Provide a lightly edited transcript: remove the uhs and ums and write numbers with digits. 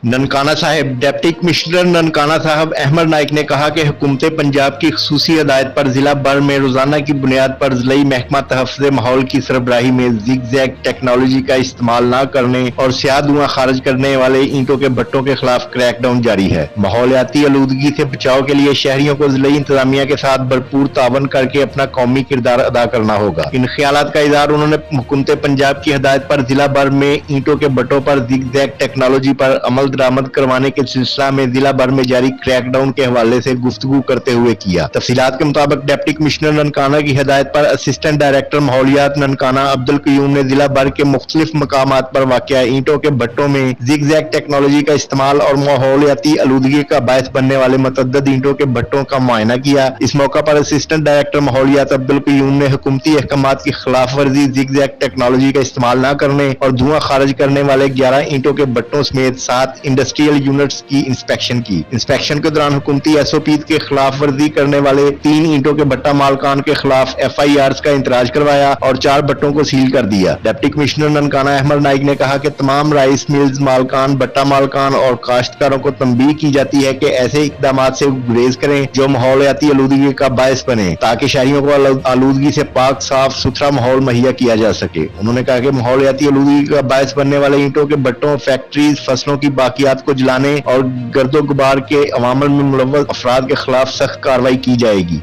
Nankana Sahib. Deputy commissioner Nankana साहब अहमद नाइक ने कहा कि हुकूमत पंजाब की खसूसी हदायत पर जिला भर में रोजाना की बुनियाद पर जिला महकमा तहफ़्फ़ुज़ माहौल की सरबराही में जिग-जैग टेक्नोलॉजी का इस्तेमाल न करने और स्याह धुआं खारिज करने वाले ईंटों के भट्टों के खिलाफ क्रैकडाउन जारी है। माहौलियाती आलूदगी से बचाव के लिए शहरियों को जिला इंतजामिया के साथ भरपूर तावन करके अपना कौमी किरदार अदा करना होगा। इन ख्यालात का इज़हार उन्होंने हुकूमत पंजाब की हदायत पर जिला भर में ईंटों के भट्टों पर जिग-जैग टेक्नोलॉजी पर अमल दरामद करवाने के सिलसिला में जिला भर में जारी क्रैकडाउन के हवाले से गुफ्तगू करते हुए किया। तफसीलात के मुताबिक डिप्टी कमिश्नर ननकाना की हिदायत पर असिस्टेंट डायरेक्टर माहौलियात ननकाना अब्दुल कयूम ने जिला भर के मुख्तलिफ मकामात पर वाक़या ईंटों के भट्टों में जिग-जैग टेक्नोलॉजी का इस्तेमाल और माहौलियाती आलूदगी का बायस बनने वाले मतअद्दद ईंटों के भट्टों का मुआयना किया। इस मौका पर असिस्टेंट डायरेक्टर माहौलियात अब्दुल कयूम ने हुकूमती अहकामात की खिलाफ वर्जी, जिग-जैग टेक्नोलॉजी का इस्तेमाल न करने और धुआं खारिज करने वाले 11 ईंटों के भट्टों समेत 7 इंडस्ट्रियल यूनिट्स की इंस्पेक्शन की। इंस्पेक्शन के दौरान हुकूमती SOP के खिलाफ वर्जी करने वाले 3 ईंटों के भट्टा मालकान के खिलाफ FIRs का इंतराज करवाया और 4 भट्टों को सील कर दिया। डिप्टी कमिश्नर ननकाना अहमद नाइक ने कहा कि तमाम राइस मिल्स मालकान, भट्टा मालकान और काश्तकारों को तंबीह की जाती है कि ऐसे इकदाम से गुरेज करें जो माहौलियाती आलूदगी का बायस बने, ताकि शहरियों को आलूदगी से पाक साफ सुथरा माहौल मुहैया किया जा सके। उन्होंने कहा कि माहौलियाती आलूदगी का बायस बनने वाले ईंटों के भट्टों, फैक्ट्रीज, फसलों की बाकियात को जलाने और गर्दो गुबार के अवामल में मुलव्वस अफराद के खिलाफ सख्त कार्रवाई की जाएगी।